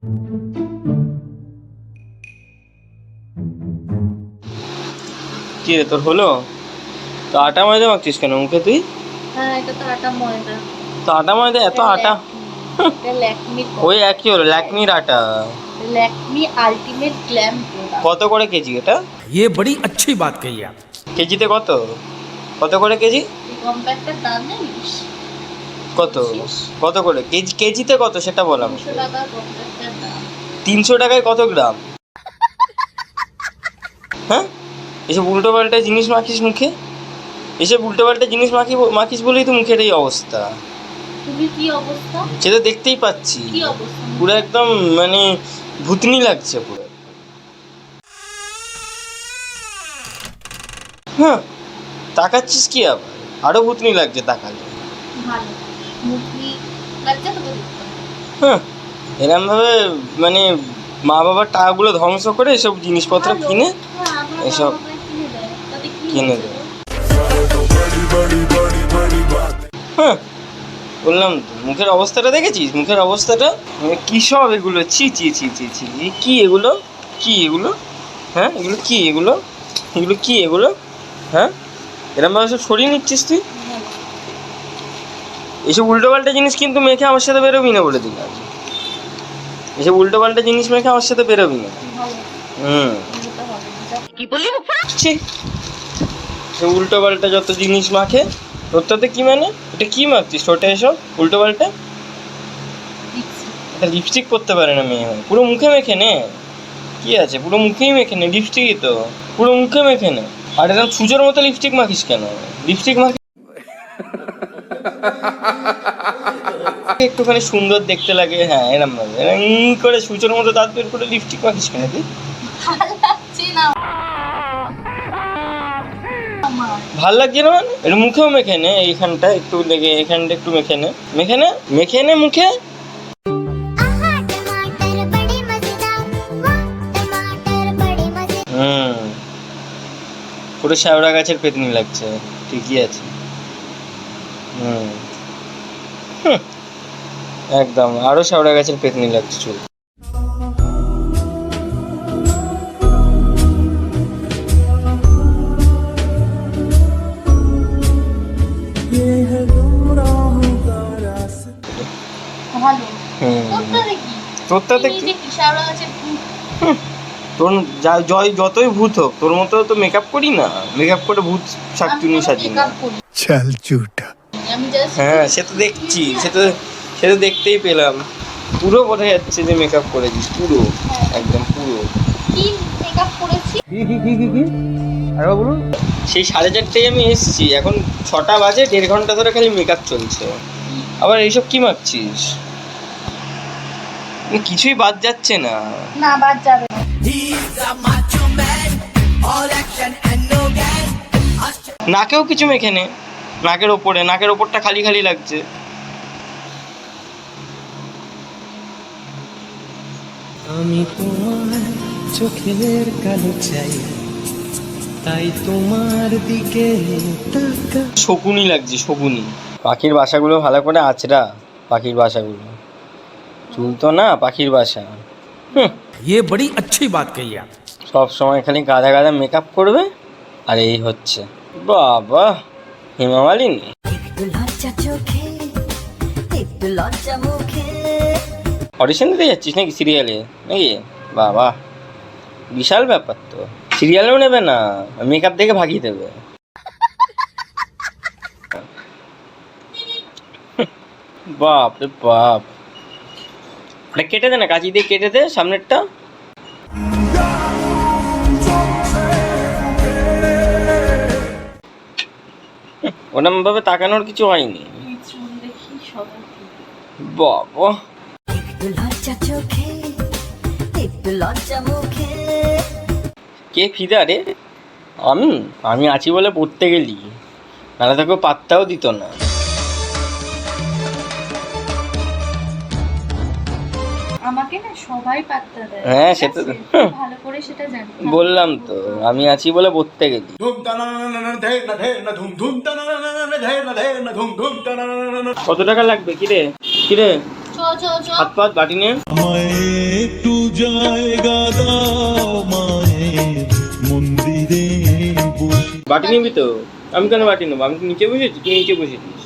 কি রে তোর হলো? তো আটা ময়দা মাখছিস কেন মুখে তুই? হ্যাঁ এটা তো আটা ময়দা। তো আটা ময়দা এত আটা? এটা ল্যাকমি। ওই একই হলো, ল্যাকমির আটা। Lakme ultimate glam product. কত করে কেজি এটা? ये बड़ी अच्छी बात कही आप। কেজিতে কত? কত করে কেজি? এই কম্প্যাক্টের দাম জানিস? কত? কত করে কেজি? কেজিতে কত সেটা বললাম। 300 টাকা কম্প্যাক্টের দাম। 300 টাকায় কত গ্রাম? হ্যাঁ, এসব উল্টো পাল্টা জিনিস মাখিস মুখে। এসব উল্টো পাল্টা জিনিস মাখিস বলেই তো মুখের এই অবস্থা। তুমি কি অবস্থা? সেটা দেখতেই পাচ্ছি। কি অবস্থা? পুরো একদম মানে ভূতনি লাগছে পুরো। হ্যাঁ, তাকাচ্ছিস কি আবার? আরো ভূতনি লাগছে তাকালে। ভালো মুখি লাগছে তোকে দেখতে। হ্যাঁ, এরম ভাবে মানে মা বাবার টাকাগুলো ধ্বংস করে এসব জিনিসপত্র কিনে এসব কিনে দেয়। হ্যাঁ, বললাম তো মুখের অবস্থাটা দেখেছিস? মুখের অবস্থাটা কি সব এগুলো? ছি ছি ছি ছি ছি, কি এগুলো? কি এগুলো? হ্যাঁ, এগুলো কি? এগুলো এগুলো কি এগুলো? হ্যাঁ, এরম ভাবে সব সরিয়ে নিচ্ছিস তুই। এসব উল্টো পাল্টা জিনিস কিন্তু মেখে আমার সাথে বেরোবি না বলে দিলাম। এসব উল্টো পাল্টা জিনিস মেখে আমার সাথে বেরোবি না। কি বললি? সে উল্টো পাল্টা যত জিনিস মাখে। তোরটাতে কি মানে? এটা কি মাখছিস ওটা? এসব উল্টো পাল্টা। এটা লিপস্টিক পরতে পারে না মেয়ে, পুরো মুখে মেখে নে। কি আছে, পুরো মুখেই মেখে নে, লিপস্টিকই তো পুরো মুখে মেখে নে। আর এরকম সুজোর মতো লিপস্টিক মাখিস কেন? লিপস্টিক মাখি একটুখানি সুন্দর দেখতে লাগে। হ্যাঁ, এরম ভাবে এরম করে সুজোর মতো দাঁত বের করে লিপস্টিক মাখিস কেন তুই? ভাল লাগছে না মানে? একটু মুখেও মেখে নে, এইখানটা একটু লেগে, এখানটা একটু মেখে নে, মেখে নে মুখে। পুরো শ্যাওড়া গাছের পেতনি লাগছে। ঠিকই আছে। একদম আরো শ্যাওড়া গাছের পেতনি লাগছে চুল। তোর যতই ভূত হোক, তোর মতো তো মেকআপ করি না। মেকআপ করে ভূত শাকচুনি সাজি না। चल झूठा। হ্যাঁ, সে তো দেখছি, সে তো দেখতেই পেলাম। পুরো বোঝা যাচ্ছে যে মেকআপ করেছিস, পুরো একদম পুরো। কি মেকআপ করেছি? কি আরে বলুন। সেই 4:30টায় আমি এসেছি, এখন 6টা বাজে, 1.5 ঘন্টা ধরে খালি মেকআপ চলছে। আবার এইসব কি মাখছিস? কিছুই বাদ যাচ্ছে না। না বাদ যাবে না। নাকেও কিছু মেখে নে, নাকের ওপরটা খালি খালি লাগছে। আমি তোমার চোখের কালো চাই, তাই তোমার দিকে তাকা। শকুনি লাগছে, শকুনি। পাখির বাসাগুলো ভালো করে আঁচড়া, পাখির বাসাগুলো। চুল তো না, পাখির বাসা। ये बड़ी अच्छी बात कही आप। সব সময় খালি গাদা গাদা মেকআপ করবে আর এই হচ্ছে। বাবা, হেমা মালিনী। অডিশন দিতে যাচ্ছিস নাকি সিরিয়ালে নাকি? বাবা, বিশাল ব্যাপার তো। সিরিয়ালেও নেবে না, মেকআপ দেখে ভাগিয়ে দেবে। বাপ রে বাপ। ওটা কেটে দে না, কাঁচি দিয়ে কেটে দে সামনেরটা। ওরম ভাবে তাকানোর কিছু হয়নি। বাবা, কে ফিদা রে? আমি আছি বলে পড়তে গেলি, নাহলে তোকে পাত্তাও দিত না। আমাকে না সবাই পাত্তা দেয়। হ্যাঁ, সেটা ভালো করে সেটা জানি। বললাম তো, আমি আছি বলে পড়তে গেলি। কত টাকা লাগবে? কিরে কিরে, চল চল চল। হাত পাত বাটি নে। জায়গা দাও মায়ের মন্দিরে বসে। বাটি নিবি তো? আমি কেন বাটি নেবো? আমি তো নিচে বসেছি, তুই নিচে বসেছিস।